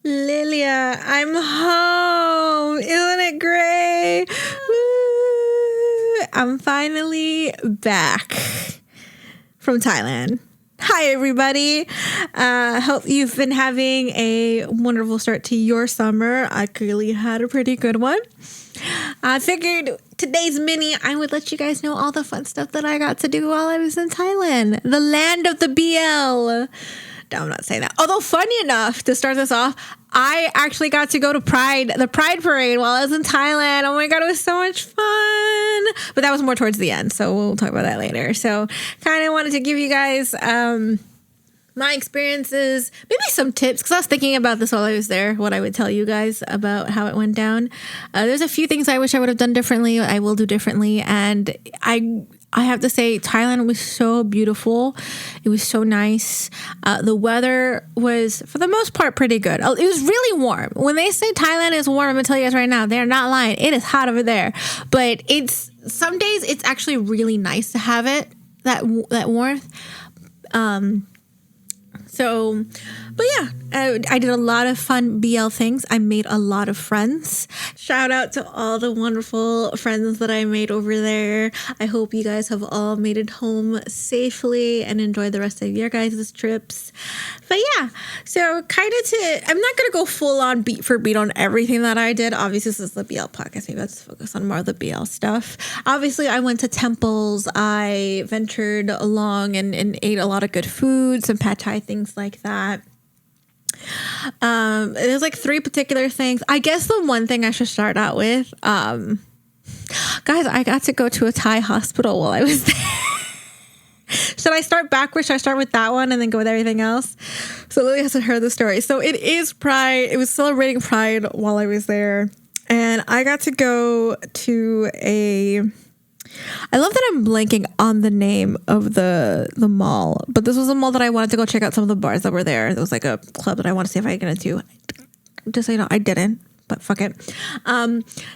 Lilia, I'm home. Isn't it great? Woo! I'm finally back from Thailand. Hi, everybody. Hope you've been having a wonderful start to your summer. I clearly had a pretty good one. I figured today's mini, I would let you guys know all the fun stuff that I got to do while I was in Thailand. The land of the BL. No, I'm not saying that. Although, funny enough, to start this off, I actually got to go to the Pride Parade while I was in Thailand. Oh my God, it was so much fun. But that was more towards the end, so we'll talk about that later. So, kind of wanted to give you guys my experiences, maybe some tips, because I was thinking about this while I was there, what I would tell you guys about how it went down. There's a few things I wish I would have done differently. I will do differently. And I have to say, Thailand was so beautiful. It was so nice. The weather was, for the most part, pretty good. It was really warm. When they say Thailand is warm, I'm going to tell you guys right now, they're not lying. It is hot over there. But some days it's actually really nice to have that warmth. But yeah, I did a lot of fun BL things. I made a lot of friends. Shout out to all the wonderful friends that I made over there. I hope you guys have all made it home safely and enjoyed the rest of your guys' trips. But yeah, so I'm not going to go full on beat for beat on everything that I did. Obviously, this is the BL podcast. Maybe let's focus on more of the BL stuff. Obviously, I went to temples. I ventured along and ate a lot of good food, some pad thai, things like that. There's like three particular things. I guess the one thing I should start out with, guys, I got to go to a Thai hospital while I was there. Should I start backwards? Should I start with that one and then go with everything else? So Lily hasn't heard the story. So it is Pride. It was celebrating Pride while I was there. And I got to go to I love that I'm blanking on the name of the mall, but this was a mall that I wanted to go check out some of the bars that were there. There was like a club that I want to see if I could get into. Just so you know, I didn't, but fuck it.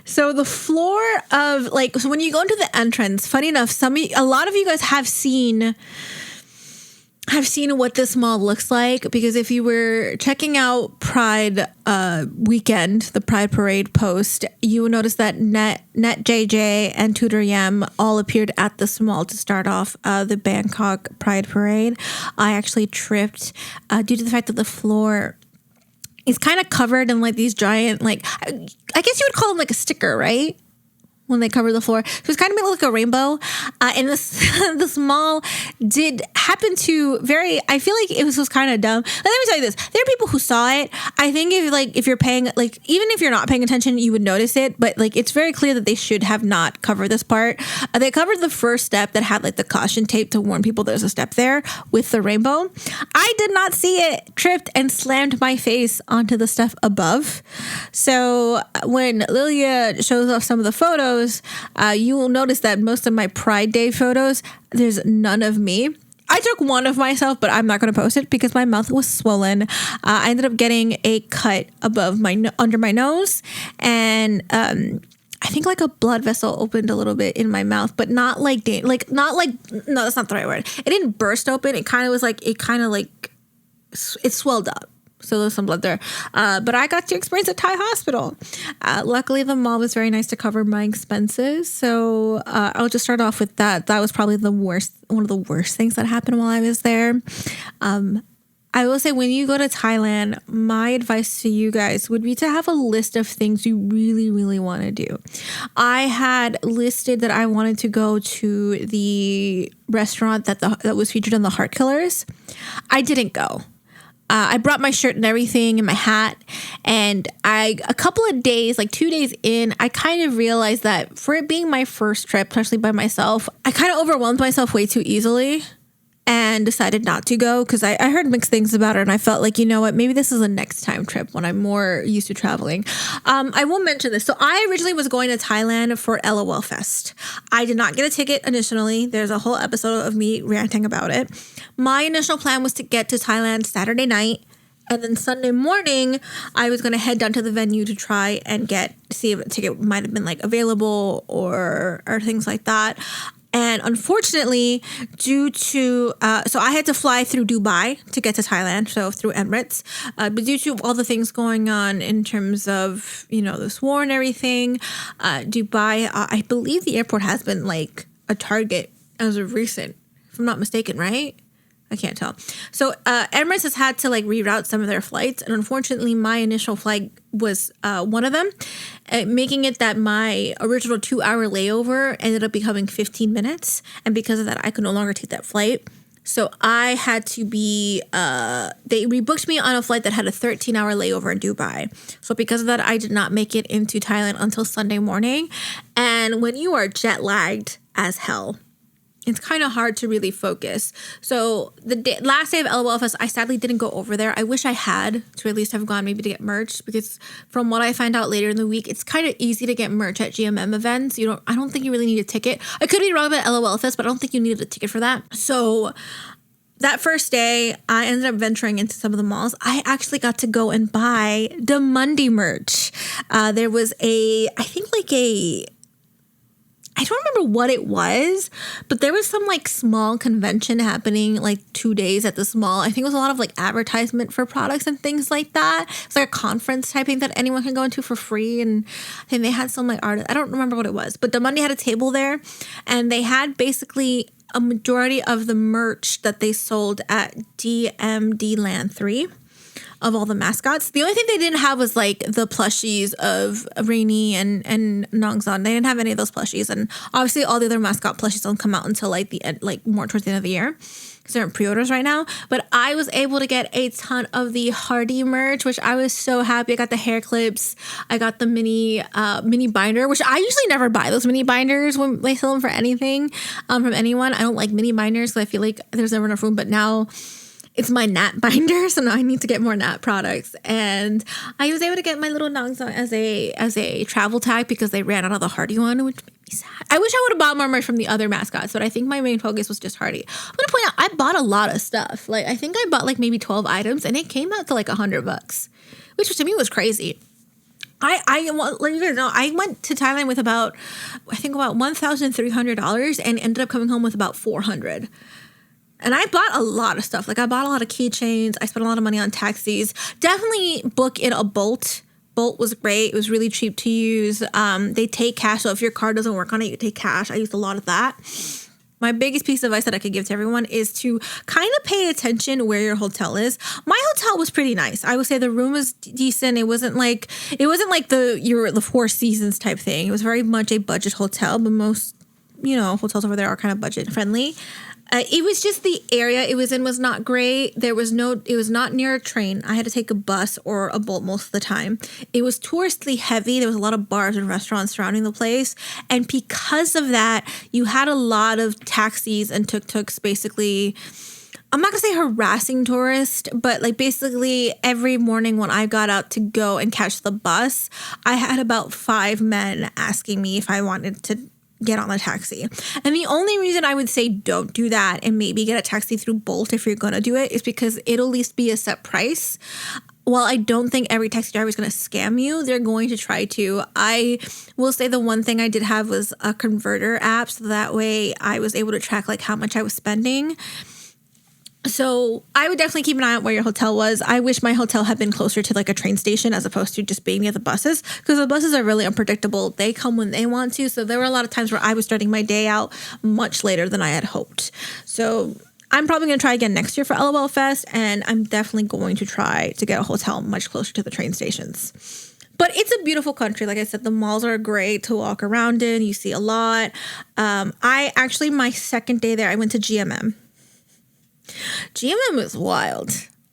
So the floor of so when you go into the entrance, funny enough, a lot of you guys have seen what this mall looks like, because if you were checking out Pride weekend, the Pride Parade post, you will notice that Net JJ and Tudor Yam all appeared at this mall to start off the Bangkok Pride Parade. I actually tripped due to the fact that the floor is kind of covered in like these giant, I guess you would call them like a sticker, right? When they cover the floor. So it's kind of made like a rainbow. And this mall did happen to I feel like it was kind of dumb. Let me tell you this. There are people who saw it. I think if you're paying, even if you're not paying attention, you would notice it. But it's very clear that they should have not covered this part. They covered the first step that had the caution tape to warn people there's a step there with the rainbow. I did not see it, tripped and slammed my face onto the stuff above. So when Lilia shows off some of the photos, you will notice that most of my Pride Day photos, there's none of me. I took one of myself, but I'm not going to post it because my mouth was swollen. I ended up getting a cut under my nose, and I think a blood vessel opened a little bit in my mouth, but not no, that's not the right word. It didn't burst open. It kind of was it swelled up. So there's some blood there. But I got to experience a Thai hospital. Luckily, the mall was very nice to cover my expenses. So I'll just start off with that. That was probably one of the worst things that happened while I was there. I will say, when you go to Thailand, my advice to you guys would be to have a list of things you really, really want to do. I had listed that I wanted to go to the restaurant that was featured in the Heart Killers. I didn't go. I brought my shirt and everything and my hat, and a couple of days, 2 days in, I kind of realized that for it being my first trip, especially by myself, I kind of overwhelmed myself way too easily and decided not to go because I heard mixed things about it, and I felt you know what, maybe this is a next time trip when I'm more used to traveling. I will mention this. So I originally was going to Thailand for LOL Fest. I did not get a ticket initially. There's a whole episode of me ranting about it. My initial plan was to get to Thailand Saturday night, and then Sunday morning, I was going to head down to the venue to try and see if a ticket might have been available or things like that. And unfortunately, due to, so I had to fly through Dubai to get to Thailand, so through Emirates. But due to all the things going on in terms of, this war and everything, Dubai, I believe the airport has been like a target as of recent, if I'm not mistaken, right? I can't tell. So Emirates has had to like reroute some of their flights. And unfortunately, my initial flight was one of them, making it that my original 2-hour layover ended up becoming 15 minutes. And because of that, I could no longer take that flight. So I had to be, they rebooked me on a flight that had a 13-hour layover in Dubai. So because of that, I did not make it into Thailand until Sunday morning. And when you are jet lagged as hell, it's kind of hard to really focus. So the last day of LOL Fest, I sadly didn't go over there. I wish I had to at least have gone maybe to get merch, because from what I find out later in the week, it's kind of easy to get merch at GMM events. I don't think you really need a ticket. I could be wrong about LOL Fest, but I don't think you needed a ticket for that. So that first day, I ended up venturing into some of the malls. I actually got to go and buy the Monday merch. There was I don't remember what it was, but there was some like small convention happening like 2 days at this mall. I think it was a lot of like advertisement for products and things like that. It's like a conference type thing that anyone can go into for free. And I think they had some like art. I don't remember what it was, but the Monday had a table there, and they had basically a majority of the merch that they sold at DMD Land 3. Of all the mascots. The only thing they didn't have was like the plushies of Rainy and Nongzon. They didn't have any of those plushies. And obviously all the other mascot plushies don't come out until like the end, like more towards the end of the year, because they're in pre-orders right now. But I was able to get a ton of the Hardy merch, which I was so happy. I got the hair clips. I got the mini binder, which I usually never buy those mini binders when they sell them for anything from anyone. I don't like mini binders because I feel like there's never enough room. But now it's my Nat binder, so now I need to get more Nat products. And I was able to get my little Nongzon as a travel tag because they ran out of the Hardy one, which made me sad. I wish I would have bought more merch from the other mascots, but I think my main focus was just Hardy. I'm going to point out, I bought a lot of stuff. Like, I think I bought like maybe 12 items, and it came out to like $100, which to me was crazy. I let you guys know, I went to Thailand with about $1,300 and ended up coming home with about $400. And I bought a lot of stuff. Like, I bought a lot of keychains. I spent a lot of money on taxis. Definitely book in a Bolt. Bolt was great. It was really cheap to use. They take cash. So if your card doesn't work on it, you take cash. I used a lot of that. My biggest piece of advice that I could give to everyone is to kind of pay attention where your hotel is. My hotel was pretty nice. I would say the room was decent. It wasn't like the Four Seasons type thing. It was very much a budget hotel, but most, hotels over there are kind of budget friendly. It was just the area it was in was not great. It was not near a train. I had to take a bus or a Bolt most of the time. It was touristically heavy. There was a lot of bars and restaurants surrounding the place. And because of that, you had a lot of taxis and tuk-tuks basically, I'm not going to say harassing tourists, but like basically every morning when I got out to go and catch the bus, I had about 5 men asking me if I wanted to get on a taxi. And the only reason I would say don't do that and maybe get a taxi through Bolt if you're going to do it is because it'll at least be a set price. While I don't think every taxi driver is going to scam you, they're going to try to. I will say the one thing I did have was a converter app, so that way I was able to track like how much I was spending. So I would definitely keep an eye on where your hotel was. I wish my hotel had been closer to like a train station as opposed to just being near the buses, because the buses are really unpredictable. They come when they want to. So there were a lot of times where I was starting my day out much later than I had hoped. So I'm probably going to try again next year for LOL Fest, and I'm definitely going to try to get a hotel much closer to the train stations. But it's a beautiful country. Like I said, the malls are great to walk around in. You see a lot. My second day there, I went to GMM. GMM was wild.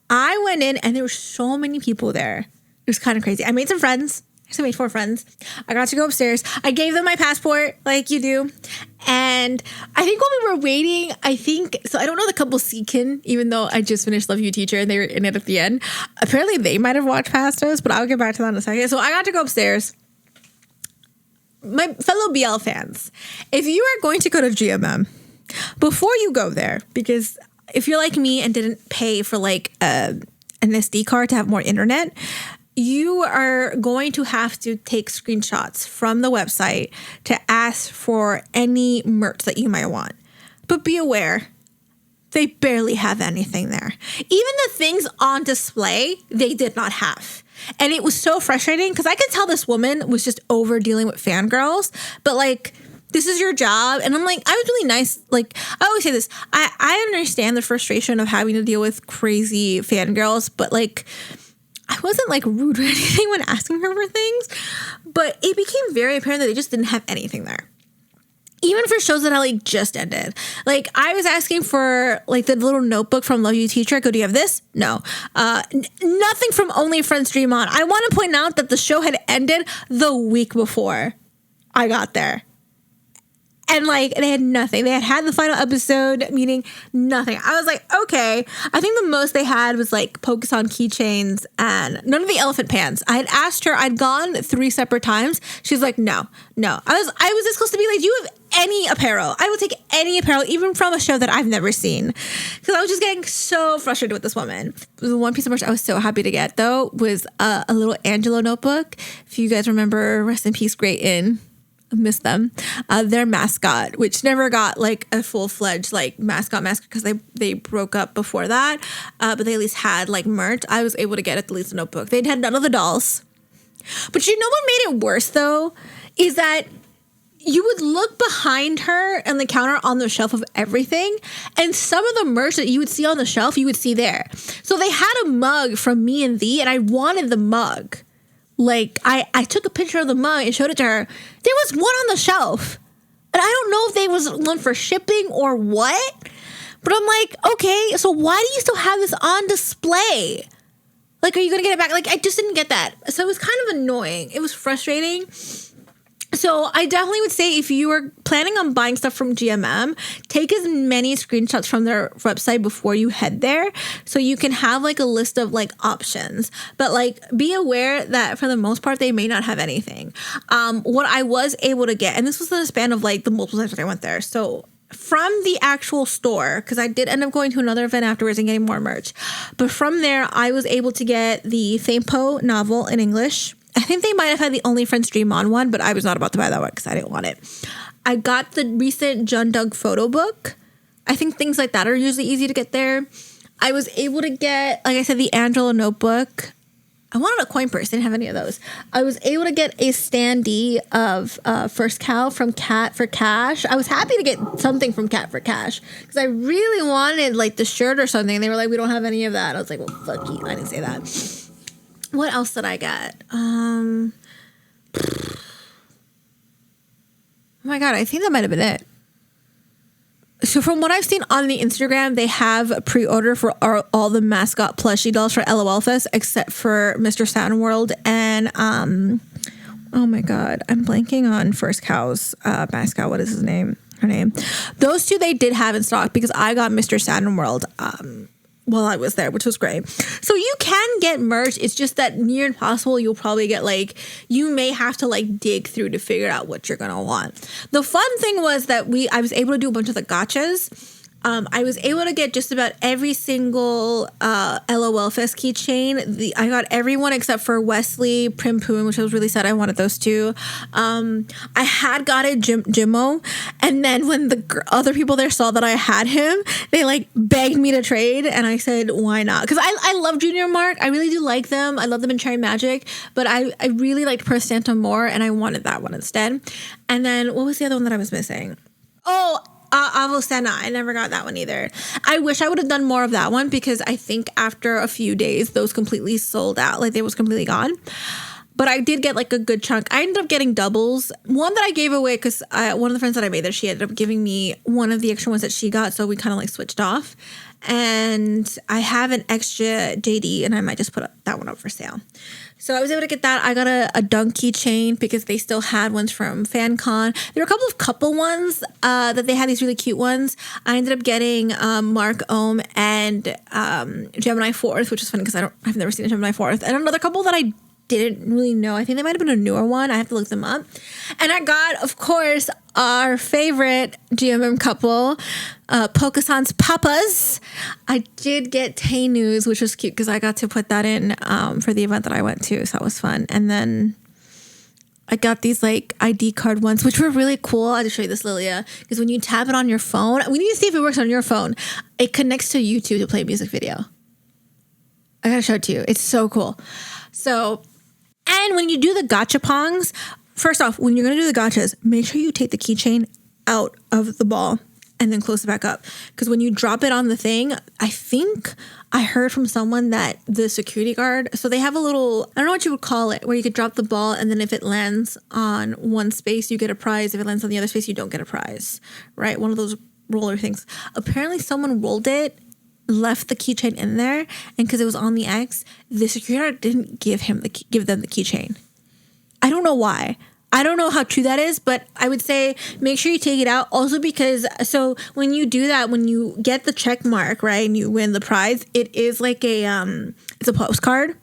I went in and there were so many people there. It was kind of crazy. I made some friends. I made 4 friends. I got to go upstairs. I gave them my passport like you do. And I think while we were waiting, I don't know the couple Seekin, even though I just finished Love You Teacher and they were in it at the end. Apparently they might have watched past us, but I'll get back to that in a second. So I got to go upstairs. My fellow BL fans, if you are going to go to GMM, before you go there, because if you're like me and didn't pay for like an SD card to have more internet, you are going to have to take screenshots from the website to ask for any merch that you might want. But be aware, they barely have anything there. Even the things on display, they did not have. And it was so frustrating because I could tell this woman was just over dealing with fangirls. But like, this is your job. And I'm like, I was really nice. Like, I always say this. I understand the frustration of having to deal with crazy fangirls. But like, I wasn't like rude or anything when asking her for things. But it became very apparent that they just didn't have anything there. Even for shows that I like just ended. Like I was asking for like the little notebook from Love You Teacher. I go, do you have this? No. Nothing from Only Friends Dream On. I want to point out that the show had ended the week before I got there. And like they had nothing. They had the final episode, meaning nothing. I was like, okay. I think the most they had was like Pokemon keychains and none of the elephant pants. I had asked her, I'd gone 3 separate times. She's like, no. I was this close to be like, do you have any apparel? I will take any apparel, even from a show that I've never seen. Because I was just getting so frustrated with this woman. The one piece of merch I was so happy to get though was a little Angelo notebook. If you guys remember, rest in peace, Great Inn. Miss them. Their mascot, which never got like a full-fledged like mascot because they broke up before that, but they at least had like merch. I was able to get at least a notebook. They'd had none of the dolls. But you know what made it worse though is that you would look behind her and the counter on the shelf of everything, and some of the merch that you would see on the shelf you would see there. So they had a mug from Me and Thee, and I wanted the mug. Like, I took a picture of the mug and showed it to her. There was one on the shelf. And I don't know if there was one for shipping or what. But I'm like, okay, so why do you still have this on display? Like, are you going to get it back? Like, I just didn't get that. So it was kind of annoying. It was frustrating. So I definitely would say if you are planning on buying stuff from GMM, take as many screenshots from their website before you head there so you can have like a list of like options. But like be aware that for the most part, they may not have anything. What I was able to get, and this was in the span of like the multiple times that I went there. So from the actual store, because I did end up going to another event afterwards and getting more merch. But from there, I was able to get the Fampo novel in English. I think they might have had the Only Friends Dream On one, but I was not about to buy that one because I didn't want it. I got the recent John Doug photo book. I think things like that are usually easy to get there. I was able to get, like I said, the Angela notebook. I wanted a coin purse. Didn't have any of those. I was able to get a standee of First Cow from Cat for Cash. I was happy to get something from Cat for Cash because I really wanted like the shirt or something. They were like, we don't have any of that. I was like, well, fuck you. I didn't say that. What else did I get? Oh my God, I think that might have been it. So from what I've seen on the Instagram, they have a pre-order for all the mascot plushie dolls for LOL Fest, except for Mr. Saturn World and, oh my God, I'm blanking on First Cow's mascot. What is his name? Her name. Those two they did have in stock because I got Mr. Saturn World while I was there, which was great. So you can get merch. It's just that near impossible. You'll probably get like, you may have to like dig through to figure out what you're going to want. The fun thing was that I was able to do a bunch of the gotchas. I was able to get just about every single LOL Fest keychain. I got everyone except for Wesley Primpoon, which I was really sad. I wanted those two. I had got it Jimmo, and then when the other people there saw that I had him, they like begged me to trade, and I said, why not? Because I love Junior Mark. I really do like them. I love them in Cherry Magic, but I really liked Per Santa more, and I wanted that one instead. And then what was the other one that I was missing? Avocena. I never got that one either. I wish I would have done more of that one because I think after a few days, those completely sold out. Like they was completely gone. But I did get like a good chunk. I ended up getting doubles. One that I gave away because one of the friends that I made there, she ended up giving me one of the extra ones that she got. So we kind of like switched off. And I have an extra JD and I might just put that one up for sale. So I was able to get that. I got a dunk keychain because they still had ones from FanCon. There were a couple of couple ones that they had, these really cute ones. I ended up getting Mark Ohm and Gemini 4th, which is funny because I've never seen a Gemini 4th. And another couple that I didn't really know. I think they might have been a newer one. I have to look them up. And I got, of course, our favorite GMM couple, Pocasan's Papas. I did get Tay News, which was cute because I got to put that in for the event that I went to. So that was fun. And then I got these like ID card ones, which were really cool. I'll just show you this, Lilia, because when you tap it on your phone, we need to see if it works on your phone. It connects to YouTube to play a music video. I gotta show it to you. It's so cool. So, and when you do the gachapongs, first off, when you're gonna do the gachas, make sure you take the keychain out of the ball and then close it back up. Because when you drop it on the thing, I think I heard from someone that the security guard, so they have a little, I don't know what you would call it, where you could drop the ball and then if it lands on one space, you get a prize. If it lands on the other space, you don't get a prize, right? One of those roller things. Apparently someone rolled it, left the keychain in there, and because it was on the X, the security guard didn't give them the keychain. I don't know why. I don't know how true that is, but I would say make sure you take it out. Also because, so when you do that, when you get the check mark, right, and you win the prize, it is like it's a postcard.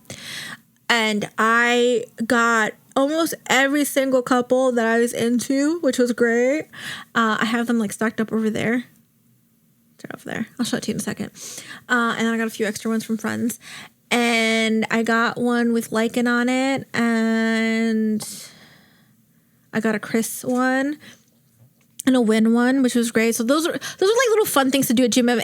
And I got almost every single couple that I was into, which was great. I have them like stacked up over there. They're over there. I'll show it to you in a second. And then I got a few extra ones from friends. And I got one with Lycan on it, and I got a Chris one and a Win one, which was great. So those are like little fun things to do at GMM.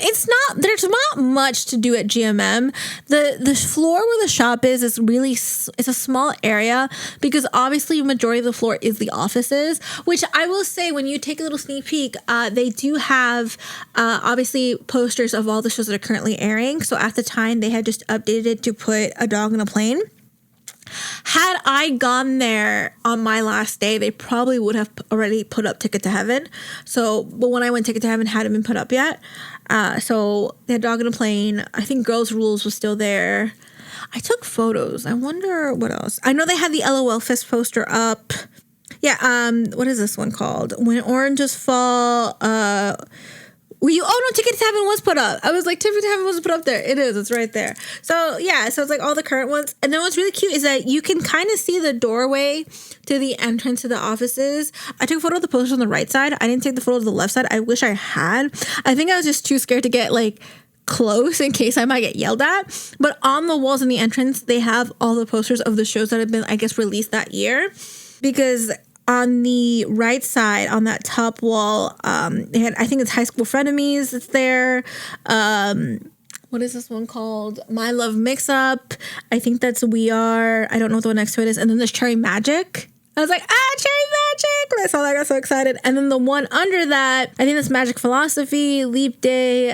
There's not much to do at GMM. The floor where the shop is it's a small area because obviously majority of the floor is the offices, which I will say when you take a little sneak peek, they do have obviously posters of all the shows that are currently airing. So at the time they had just updated it to put A Dog in a Plane. Had I gone there on my last day, they probably would have already put up Ticket to Heaven. But when I went, Ticket to Heaven hadn't been put up yet. So they had Dog in a Plane. I think Girls Rules was still there. I took photos. I wonder what else. I know they had the LOL Fest poster up. Yeah. What is this one called? When Oranges Fall. Ticket to Heaven was put up. I was like, Ticket to Heaven was put up there. It is. It's right there. So, yeah. So, it's like all the current ones. And then what's really cute is that you can kind of see the doorway to the entrance to the offices. I took a photo of the posters on the right side. I didn't take the photo of the left side. I wish I had. I think I was just too scared to get, like, close in case I might get yelled at. But on the walls in the entrance, they have all the posters of the shows that have been, I guess, released that year. Because on the right side, on that top wall, they had, I think it's High School Frenemies. It's there. What is this one called? My Love Mix Up. I think that's We Are. I don't know what the one next to it is. And then there's Cherry Magic. I was like, Cherry Magic. I saw that. I got so excited. And then the one under that, I think that's Magic Philosophy, Leap Day,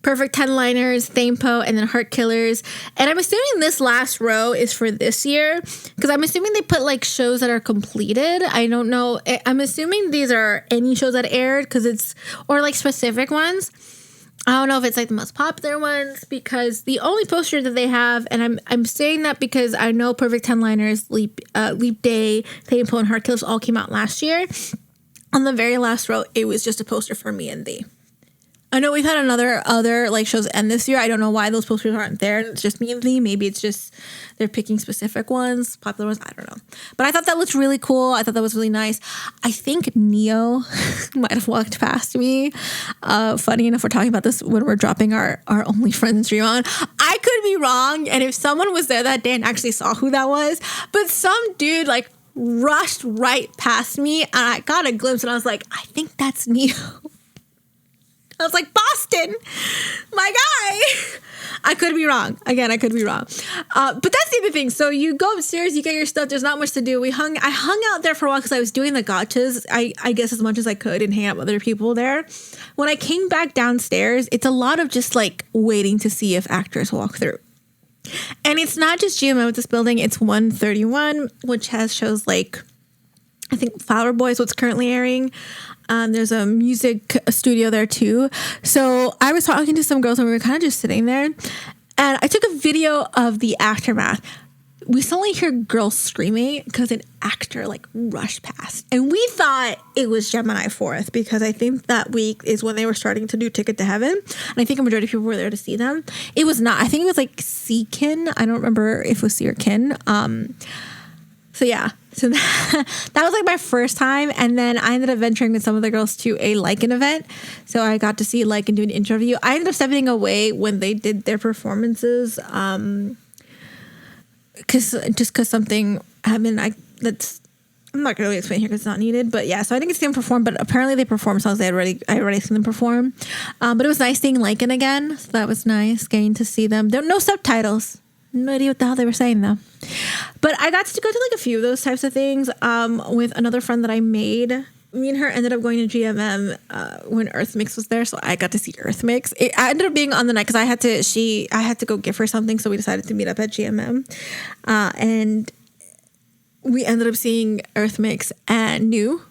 Perfect 10-liners, Thamepo, and then Heart Killers. And I'm assuming this last row is for this year because I'm assuming they put like shows that are completed. I don't know. I'm assuming these are any shows that aired or like specific ones. I don't know if it's like the most popular ones because the only poster that they have, and I'm saying that because I know Perfect 10-liners, Leap Day, Thamepo, and Heart Killers all came out last year. On the very last row, it was just a poster for Me and Thee. I know we've had other like shows end this year. I don't know why those posters aren't there. It's just Me and Thee. Maybe it's just they're picking specific ones, popular ones. I don't know. But I thought that looked really cool. I thought that was really nice. I think Neo might have walked past me. Funny enough, we're talking about this when we're dropping our OnlyFriends stream on. I could be wrong. And if someone was there that day and actually saw who that was, but some dude like rushed right past me and I got a glimpse and I was like, I think that's Neo. I was like, Boston, my guy. I could be wrong. Again, I could be wrong. But that's the other thing. So you go upstairs, you get your stuff. There's not much to do. I hung out there for a while because I was doing the gachas, I guess as much as I could and hang out with other people there. When I came back downstairs, it's a lot of just like waiting to see if actors walk through. And it's not just GMO with this building. It's 131, which has shows like, I think Flower Boy is what's currently airing. There's a music studio there too. So I was talking to some girls and we were kind of just sitting there and I took a video of the aftermath. we suddenly hear girls screaming because an actor like rushed past. And we thought it was Gemini 4th because I think that week is when they were starting to do Ticket to Heaven. And I think a majority of people were there to see them. It was not. I think it was like Seakin. I don't remember if it was C or Kin. So yeah. So that was like my first time. And then I ended up venturing with some of the girls to a Lycan event. So I got to see Lycan do an interview. I ended up stepping away when they did their performances. Because something happened. I'm not gonna really explain here because it's not needed. But yeah, so I didn't get to see them perform. But apparently they performed songs I already seen them perform. But it was nice seeing Lycan again. So that was nice getting to see them. There were no subtitles. No idea what the hell they were saying though. But I got to go to like a few of those types of things with another friend that I made. Me and her ended up going to GMM when Earth Mix was there, so I got to see Earth Mix. I ended up being on the night because I had to go give her something, so we decided to meet up at GMM, and we ended up seeing Earth Mix and New.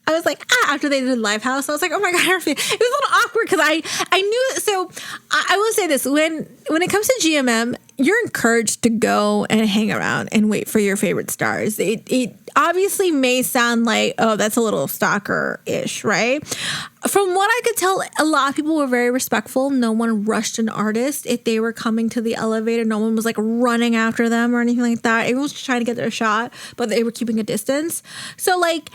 I was like, after they did Live House, I was like, oh my God, it was a little awkward because I knew. So I will say this, when it comes to GMM, you're encouraged to go and hang around and wait for your favorite stars. It obviously may sound like, oh, that's a little stalker-ish, right? From what I could tell, a lot of people were very respectful. No one rushed an artist. If they were coming to the elevator, no one was like running after them or anything like that. Everyone was just trying to get their shot, but they were keeping a distance. So like,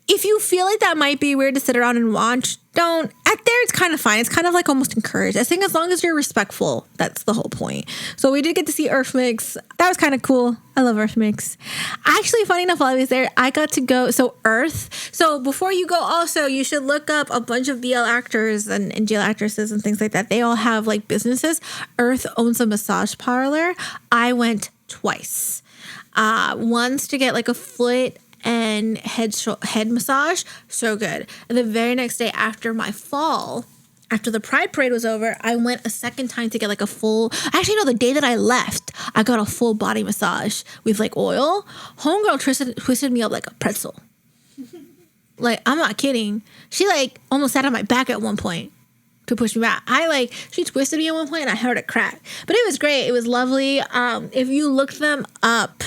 if you feel like that might be weird to sit around and watch, don't. At there, it's kind of fine. It's kind of like almost encouraged. I think as long as you're respectful, that's the whole point. So we did get to see Earth Mix. That was kind of cool. I love Earth Mix. Actually, funny enough, while I was there, I got to go. So Earth. So before you go, also, you should look up a bunch of BL actors and GL actresses and things like that. They all have like businesses. Earth owns a massage parlor. I went twice. Once to get like a foot and head massage, so good. And the very next day after my fall, after the Pride Parade was over, I went a second time to get like a full, actually no, the day that I left, I got a full body massage with like oil. Homegirl twisted me up like a pretzel. Like, I'm not kidding. She like almost sat on my back at one point to push me back. She twisted me at one point and I heard it crack. But it was great. It was lovely. If you look them up,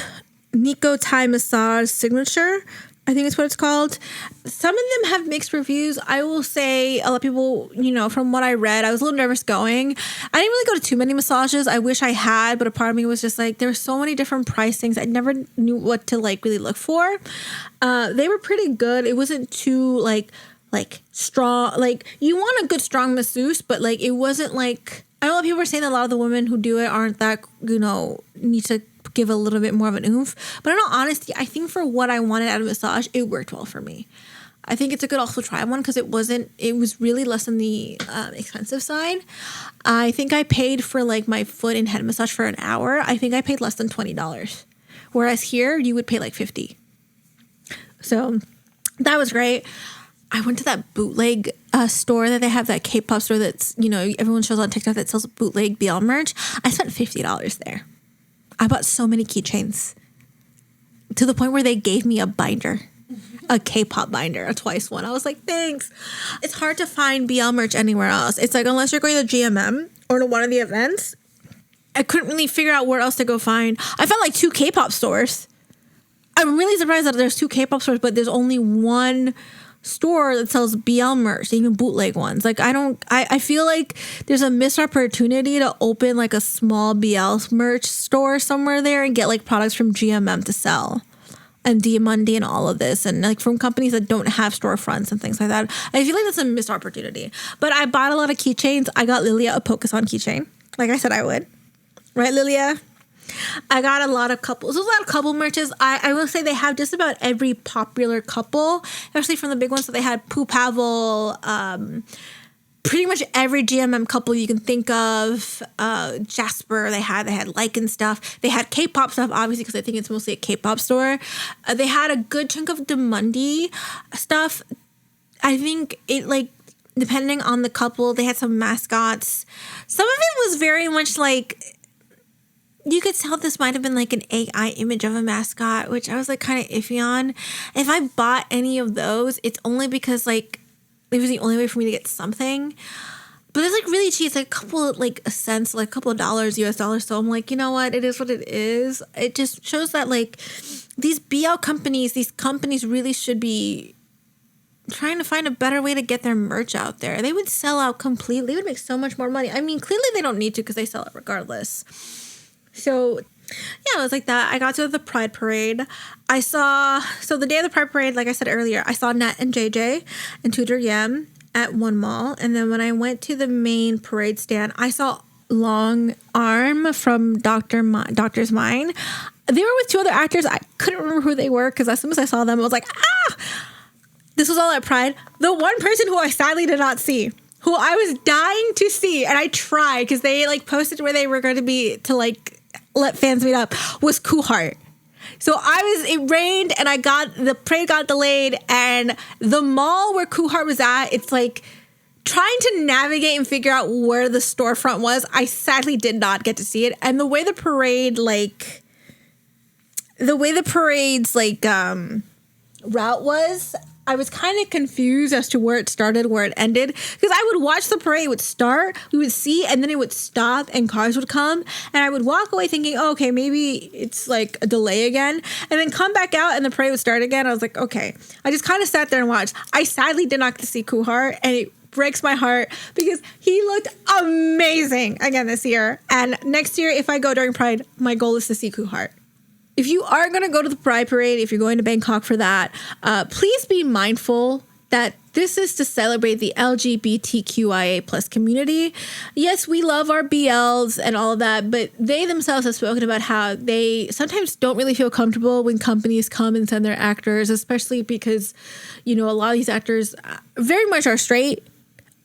Nico Thai Massage Signature, I think it's what it's called. Some of them have mixed reviews. I will say a lot of people, from what I read, I was a little nervous going. I didn't really go to too many massages. I wish I had, but a part of me was just like, there were so many different pricings. I never knew what to like really look for. They were pretty good. It wasn't too like strong. Like, you want a good strong masseuse, but like it wasn't like, I know people were saying that a lot of the women who do it aren't that, need to give a little bit more of an oomph. But in all honesty, I think for what I wanted out of a massage, it worked well for me. I think it's a good also try one because it was really less on the expensive side. I think I paid for like my foot and head massage for an hour. I think I paid less than $20. Whereas here, you would pay like $50. So that was great. I went to that bootleg store that they have, that K-pop store that's, everyone shows on TikTok that sells bootleg BL merch. I spent $50 there. I bought so many keychains to the point where they gave me a binder, a K-pop binder, a twice one. I was like, thanks. It's hard to find BL merch anywhere else. It's like, unless you're going to GMM or to one of the events, I couldn't really figure out where else to go find. I found like 2 K-pop stores. I'm really surprised that there's 2 K-pop stores, but there's only one store that sells BL merch, even bootleg ones. Like, I feel like there's a missed opportunity to open like a small BL merch store somewhere there and get like products from GMM to sell and Diamante and all of this, and like from companies that don't have storefronts and things like that. I feel like that's a missed opportunity. But I bought a lot of keychains. I got Lilia a Pocus on keychain, like I said I would. Right, Lilia? I got a lot of couples. There's a lot of couple merches. I will say they have just about every popular couple, especially from the big ones. So they had Pooh Pavel, pretty much every GMM couple you can think of. Jasper, they had Lycan stuff. They had K-pop stuff, obviously, because I think it's mostly a K-pop store. They had a good chunk of Diamante stuff. I think it, like, depending on the couple, they had some mascots. Some of it was very much like, you could tell this might have been like an AI image of a mascot, which I was like kind of iffy on. If I bought any of those, it's only because like it was the only way for me to get something. But it's like really cheap. It's like a couple like cents, like a couple of dollars, US dollars. So I'm like, you know what? It is what it is. It just shows that like these BL companies, these companies really should be trying to find a better way to get their merch out there. They would sell out completely. They would make so much more money. I mean, clearly they don't need to because they sell it regardless. So yeah, it was like that. I got to the Pride Parade. So the day of the Pride Parade, like I said earlier, I saw Nat and JJ and Tudor Yem at one mall. And then when I went to the main parade stand, I saw Long Arm from Doctor's Mind. They were with two other actors. I couldn't remember who they were because as soon as I saw them, I was like, ah! This was all at Pride. The one person who I sadly did not see, who I was dying to see, and I tried because they like posted where they were going to be to like let fans meet up, was Kuhart. So it rained and the parade got delayed, and the mall where Kuhart was at, it's like trying to navigate and figure out where the storefront was. I sadly did not get to see it. And the way the parade's route was, I was kind of confused as to where it started, where it ended. Because I would watch the parade, it would start, we would see, and then it would stop and cars would come. And I would walk away thinking, oh, okay, maybe it's like a delay again. And then come back out and the parade would start again. I was like, okay. I just kind of sat there and watched. I sadly did not get to see Kuhart, and it breaks my heart because he looked amazing again this year. And next year, if I go during Pride, my goal is to see Kuhart. If you are going to go to the Pride Parade, if you're going to Bangkok for that, please be mindful that this is to celebrate the LGBTQIA plus community. Yes, we love our BLs and all of that, but they themselves have spoken about how they sometimes don't really feel comfortable when companies come and send their actors, especially because, a lot of these actors very much are straight.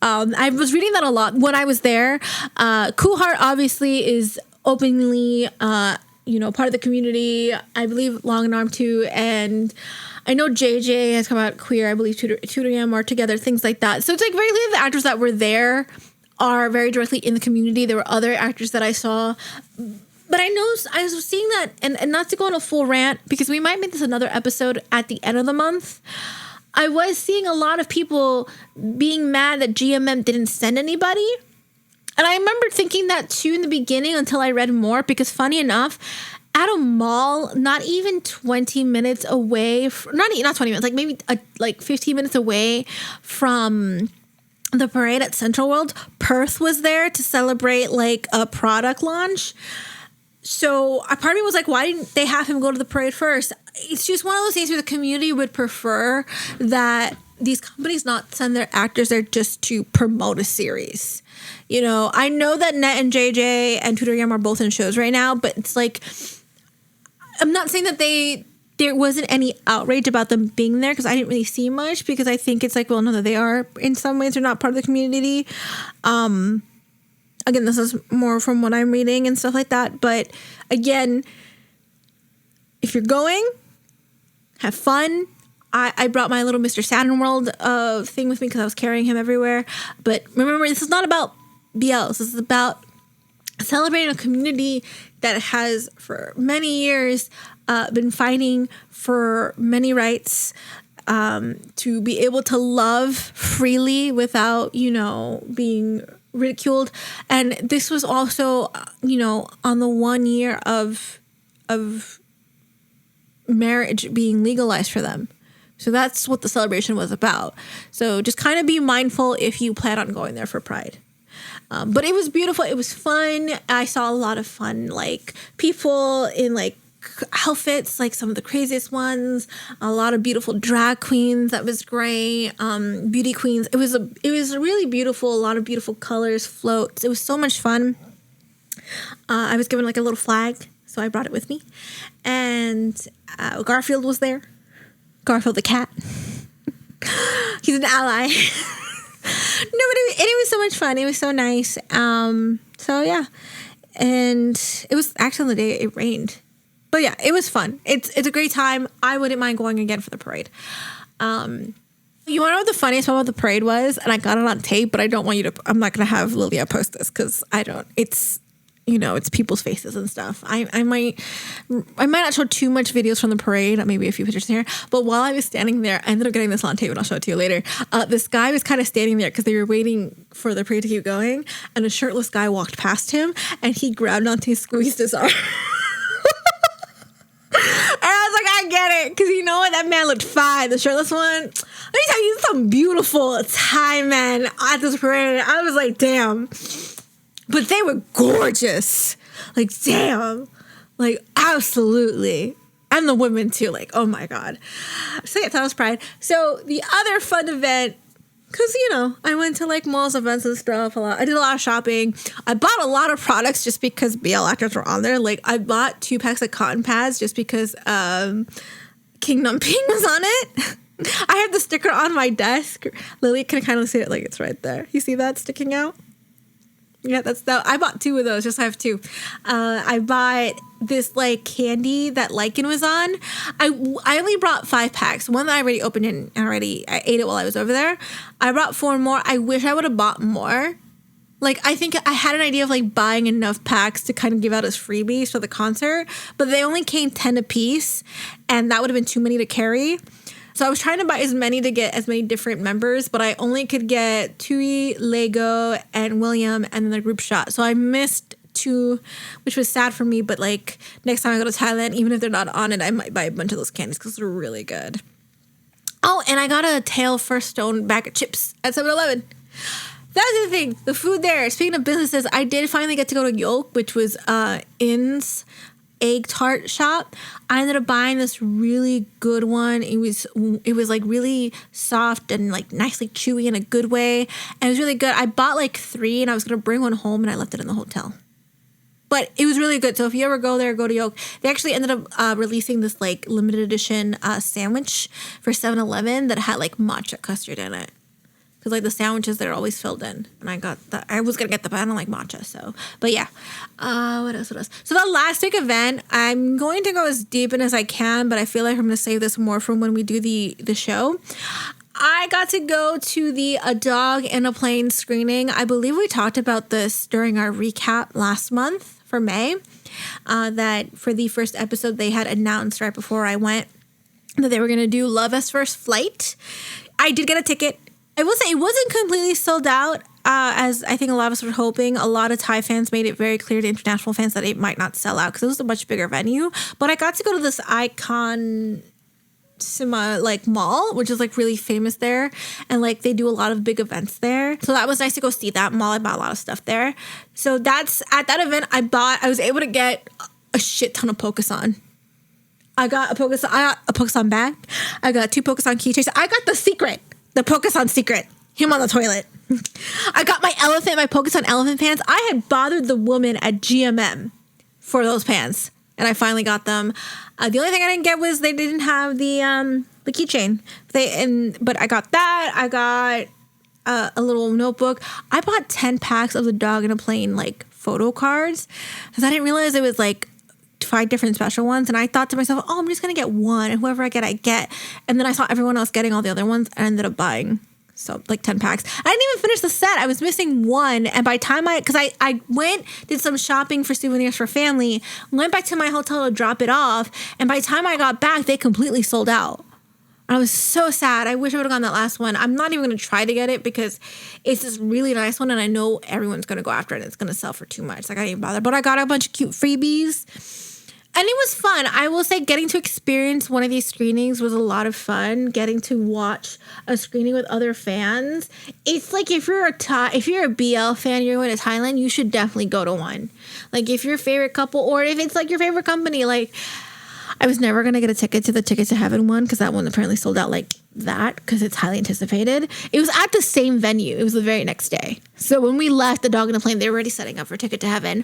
I was reading that a lot when I was there. Kuhart obviously is openly part of the community. I believe Long Arm too, and I know JJ has come out queer. I believe Tudor Yam are together, things like that. So it's like very clear the actors that were there are very directly in the community. There were other actors that I saw, but I was seeing that, and not to go on a full rant because we might make this another episode at the end of the month. I was seeing a lot of people being mad that GMM didn't send anybody. And I remember thinking that too in the beginning until I read more, because funny enough, at a mall, not even 20 minutes away, not 20 minutes, like maybe 15 minutes away from the parade at Central World, Perth was there to celebrate like a product launch. So a part of me was like, why didn't they have him go to the parade first? It's just one of those things where the community would prefer that these companies not send their actors there just to promote a series. I know that Net and JJ and Tudor Yam are both in shows right now, but it's like, I'm not saying that there wasn't any outrage about them being there because I didn't really see much, because I think it's like, well, no, that they are in some ways, they're not part of the community. Again, this is more from what I'm reading and stuff like that. But again, if you're going, have fun. I brought my little Mr. Saturn World thing with me because I was carrying him everywhere. But remember, this is not about BLs. This is about celebrating a community that has for many years been fighting for many rights, to be able to love freely without, being ridiculed. And this was also, on the 1 year of marriage being legalized for them. So that's what the celebration was about. So just kind of be mindful if you plan on going there for Pride. But it was beautiful. It was fun. I saw a lot of fun, like people in like outfits, like some of the craziest ones. A lot of beautiful drag queens. That was great. Beauty queens. It was really beautiful. A lot of beautiful colors, floats. It was so much fun. I was given like a little flag, so I brought it with me. And Garfield was there. Garfield the cat. He's an ally. No, but it was so much fun. It was so nice. So yeah, and it was actually on the day it rained, but yeah, it was fun. It's a great time. I wouldn't mind going again for the parade. You want to know what the funniest moment of the parade was? And I got it on tape, but I don't want you to. I'm not gonna have Lilia post this because I don't. It's it's people's faces and stuff. I might not show too much videos from the parade, maybe a few pictures here. But while I was standing there, I ended up getting this on tape, and I'll show it to you later. This guy was kind of standing there because they were waiting for the parade to keep going, and a shirtless guy walked past him, and he grabbed onto, squeezed his arm. And I was like, I get it, because you know what? That man looked fine. The shirtless one. Let me tell you, some beautiful Thai men at this parade. I was like, damn. But they were gorgeous. Like, damn. Like, absolutely. And the women, too. Like, oh, my God. So, yeah, that was Pride. So, the other fun event, because, I went to, like, malls, events and stuff a lot. I did a lot of shopping. I bought a lot of products just because BL actors were on there. Like, I bought 2 packs of cotton pads just because Kingdom Ping was on it. I have the sticker on my desk. Lily can kind of see it. Like, it's right there. You see that sticking out? Yeah, that's that. I bought 2 of those. Just have 2. I bought this like candy that Lycan was on. I only brought 5 packs. One that I already opened and I ate it while I was over there. I brought 4 more. I wish I would have bought more. Like, I think I had an idea of like buying enough packs to kind of give out as freebies for the concert, but they only came 10 a piece, and that would have been too many to carry. So I was trying to buy as many to get as many different members, but I only could get Tui, Lego, and William, and then the group shot. So I missed 2, which was sad for me. But like next time I go to Thailand, even if they're not on it, I might buy a bunch of those candies because they're really good. Oh, and I got a Tail First Stone bag of chips at 7-Eleven. That's the thing. The food there. Speaking of businesses, I did finally get to go to Yolk, which was In's egg tart shop. I ended up buying this really good one. It was like really soft and like nicely chewy in a good way, and it was really good. I bought like 3, and I was gonna bring one home, and I left it in the hotel. But it was really good. So if you ever go there, go to Yolk. They actually ended up releasing this like limited edition sandwich for 7-Eleven that had like matcha custard in it. Because, like, the sandwiches, they're always filled in. And I got that. I was going to get but I don't like matcha, so. But, yeah. What else? So, the last big event, I'm going to go as deep in as I can, but I feel like I'm going to save this more from when we do the show. I got to go to the A Dog in a Plane screening. I believe we talked about this during our recap last month for May. That for the first episode, they had announced right before I went that they were going to do Love as First Flight. I did get a ticket. I will say it wasn't completely sold out, as I think a lot of us were hoping. A lot of Thai fans made it very clear to international fans that it might not sell out because it was a much bigger venue. But I got to go to this Icon Sima like mall, which is like really famous there, and like they do a lot of big events there. So that was nice to go see that mall. I bought a lot of stuff there. So that's at that event I was able to get a shit ton of Pokeson. I got a Pokeson bag. I got 2 Pokeson keychains. I got the secret. The Pokeson secret. Him on the toilet. I got my Pokeson elephant pants. I had bothered the woman at GMM for those pants, and I finally got them. The only thing I didn't get was they didn't have the keychain. But I got that. I got a little notebook. I bought 10 packs of the Dog in a Plane like photo cards because I didn't realize it was like 5 different special ones, and I thought to myself, oh, I'm just gonna get one, and whoever I get. And then I saw everyone else getting all the other ones, and I ended up buying like 10 packs. I didn't even finish the set. I was missing one, and by the time I went, did some shopping for souvenirs for family, went back to my hotel to drop it off, and by the time I got back, they completely sold out. I was so sad. I wish I would have gone that last one. I'm not even going to try to get it because it's this really nice one, and I know everyone's going to go after it, and it's going to sell for too much. Like, I didn't even bother. But I got a bunch of cute freebies. And it was fun. I will say getting to experience one of these screenings was a lot of fun. Getting to watch a screening with other fans. It's like if you're a BL fan, you're going to Thailand, you should definitely go to one. Like if your favorite couple, or if it's like your favorite company, like I was never going to get a ticket to the Ticket to Heaven one because that one apparently sold out like that because it's highly anticipated. It was at the same venue. It was the very next day. So when we left the Dog in a Plane, they were already setting up for Ticket to Heaven.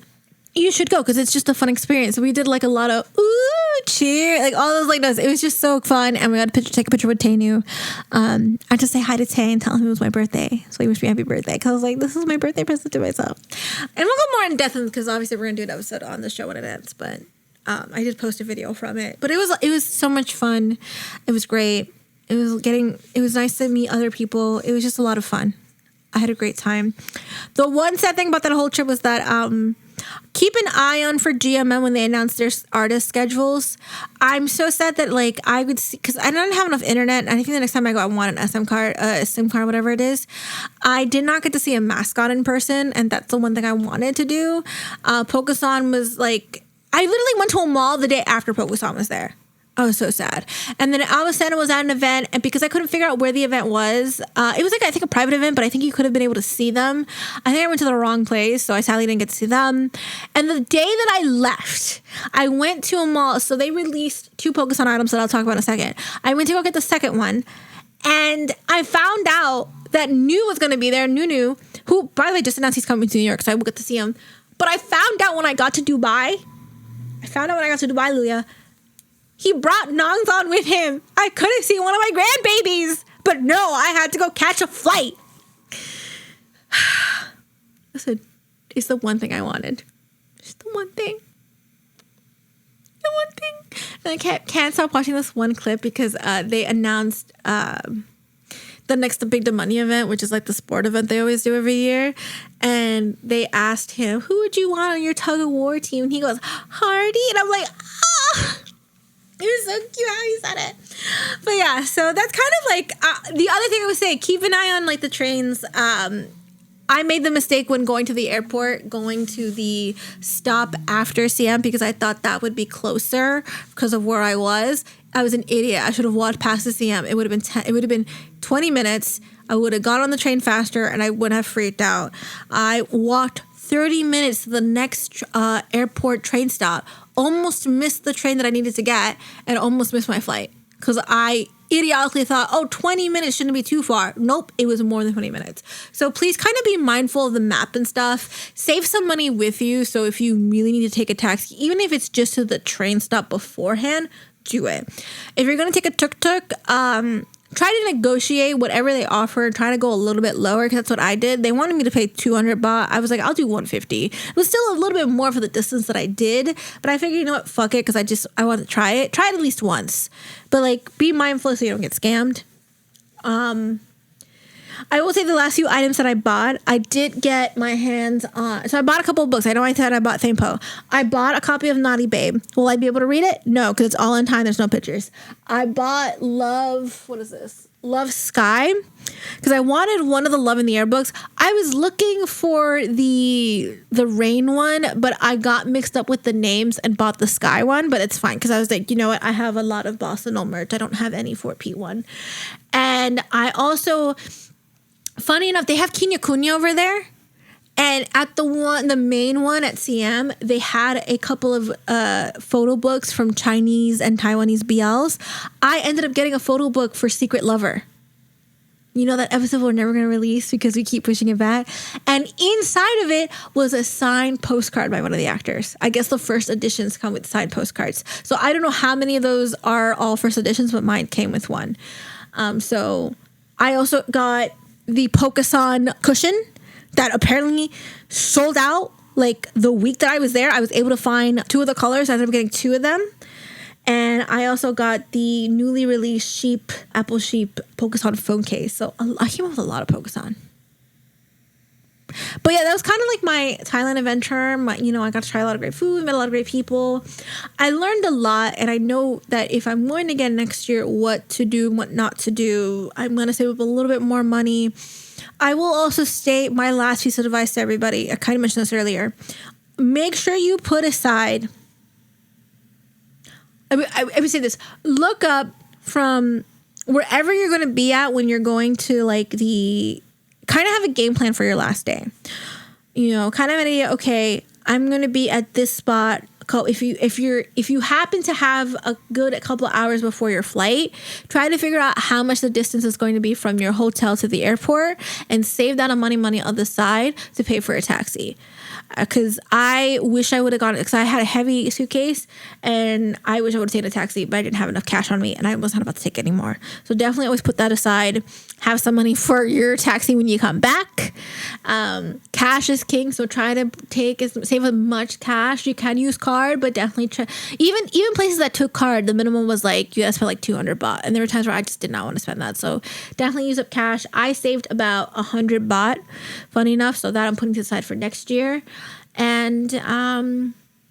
You should go because it's just a fun experience. We did like a lot of ooh, cheer, like all those like those. It was just so fun, and we got to take a picture with Tainu. I just say hi to Tay and tell him it was my birthday, so he wished me happy birthday. Because I was like, this is my birthday present to myself. And we'll go more in depth because obviously we're gonna do an episode on the show when it ends. But I did post a video from it. But it was so much fun. It was great. It was nice to meet other people. It was just a lot of fun. I had a great time. The one sad thing about that whole trip was that Keep an eye on for GMM when they announce their artist schedules. I'm so sad that like I would see, because I don't have enough internet, and I think the next time I go I want an SIM card, whatever it is. I did not get to see a mascot in person, and that's the one thing I wanted to do. Pokeson was like, I literally went to a mall the day after Pokeson was there. I was so sad. And then Alvacena was at an event, and because I couldn't figure out where the event was, it was like, I think, a private event, but I think you could have been able to see them. I think I went to the wrong place, so I sadly didn't get to see them. And the day that I left, I went to a mall. So they released 2 Pokeson items that I'll talk about in a second. I went to go get the second one, and I found out that New was going to be there. Nunu, who, by the way, just announced he's coming to New York, so I will get to see him. But I found out when I got to Dubai, Luya, he brought Nongzon with him. I could have seen one of my grandbabies, but no, I had to go catch a flight. Listen, it's the one thing I wanted. Just the one thing. The one thing. And I can't stop watching this one clip because they announced the next Big the Money event, which is like the sport event they always do every year. And they asked him, who would you want on your tug of war team? And he goes, Hardy. And I'm like, ah. It was so cute how he said it. But yeah, so that's kind of like the other thing I would say, keep an eye on like the trains. I made the mistake when going to the airport, going to the stop after CM because I thought that would be closer because of where I was. I was an idiot. I should have walked past the CM. It would have been 20 minutes. I would have got on the train faster and I wouldn't have freaked out. I walked 30 minutes to the next airport train stop, almost missed the train that I needed to get, and almost missed my flight because I idiotically thought, 20 minutes shouldn't be too far. Nope, it was more than 20 minutes. So please kind of be mindful of the map and stuff. Save some money with you, so if you really need to take a taxi, even if it's just to the train stop beforehand, do it. If you're going to take a tuk-tuk, try to negotiate whatever they offer. Try to go a little bit lower because that's what I did. They wanted me to pay 200 baht. I was like, I'll do 150. It was still a little bit more for the distance that I did, but I figured, you know what, fuck it, because I want to try it. Try it at least once, but like be mindful so you don't get scammed. I will say the last few items that I bought, I did get my hands on. So I bought a couple of books. I know I said I bought Thainpo. I bought a copy of Naughty Babe. Will I be able to read it? No, because it's all in Thai. There's no pictures. I bought Love. What is this? Love Sky. Because I wanted one of the Love in the Air books. I was looking for the Rain one, but I got mixed up with the names and bought the Sky one. But it's fine because I was like, you know what? I have a lot of Boston merch. I don't have any 4P one. And I also... Funny enough, they have Kinya Kunya over there. And at the main one at CM, they had a couple of photo books from Chinese and Taiwanese BLs. I ended up getting a photo book for Secret Lover. You know that episode we're never going to release because we keep pushing it back. And inside of it was a signed postcard by one of the actors. I guess the first editions come with signed postcards. So I don't know how many of those are all first editions, but mine came with one. So I also got the Pokeson cushion that apparently sold out like the week that I was there. I was able to find 2 of the colors. I ended up getting 2 of them. And I also got the newly released Apple Sheep Pokeson phone case. So I came up with a lot of Pokeson. But yeah, that was kind of like my Thailand adventure. I got to try a lot of great food, met a lot of great people. I learned a lot, and I know that if I'm going again next year, what to do, what not to do, I'm going to save up a little bit more money. I will also state my last piece of advice to everybody. I kind of mentioned this earlier. Make sure you put aside... I would say this. Look up from wherever you're going to be at when you're going to like the... Kind of have a game plan for your last day. Kind of an idea, okay, I'm going to be at this spot. If you happen to have a good couple of hours before your flight, try to figure out how much the distance is going to be from your hotel to the airport and save that money on the side to pay for a taxi. Because I wish I would have gone, because I had a heavy suitcase and I wish I would have taken a taxi, but I didn't have enough cash on me and I was not about to take anymore. So definitely always put that aside. Have some money for your taxi when you come back. Cash is king, so try to save as much cash. You can use card, but definitely try. Even places that took card, the minimum was like you had to spend like 200 baht, and there were times where I just did not want to spend that. So definitely use up cash. I saved about 100 baht, funny enough, so that I'm putting to the side for next year. And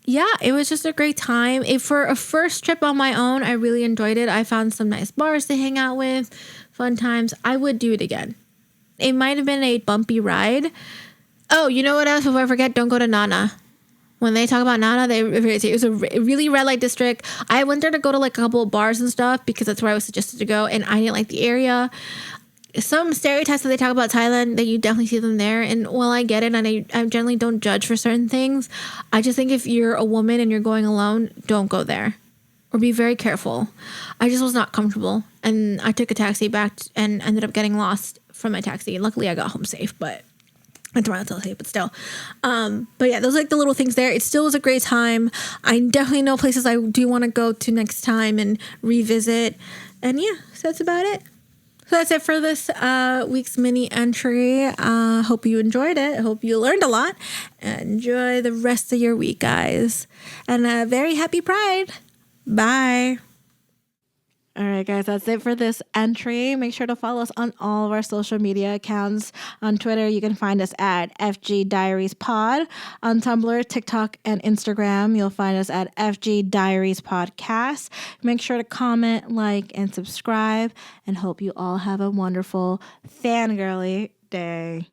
yeah, it was just a great time. For a first trip on my own, I really enjoyed it. I found some nice bars to hang out with, fun times. I would do it again. It might have been a bumpy ride. Oh, you know what else? Before I forget, don't go to Nana. When they talk about Nana, it was a really red light district. I went there to go to like a couple of bars and stuff because that's where I was suggested to go, and I didn't like the area. Some stereotypes that they talk about Thailand, that you definitely see them there. And while I get it, and I generally don't judge for certain things, I just think if you're a woman and you're going alone, don't go there. Or be very careful. I just was not comfortable. And I took a taxi back and ended up getting lost from my taxi. And luckily I got home safe, but it's around until safe, but still. But yeah, those are like the little things there. It still was a great time. I definitely know places I do want to go to next time and revisit. And yeah, so that's about it. So that's it for this week's mini entry. Hope you enjoyed it. I hope you learned a lot. Enjoy the rest of your week, guys. And a very happy Pride. Bye. All right, guys, that's it for this entry. Make sure to follow us on all of our social media accounts. On Twitter, you can find us at FG Diaries Pod. On Tumblr, TikTok, and Instagram, you'll find us at FG Diaries Podcast. Make sure to comment, like, and subscribe, and hope you all have a wonderful fangirly day.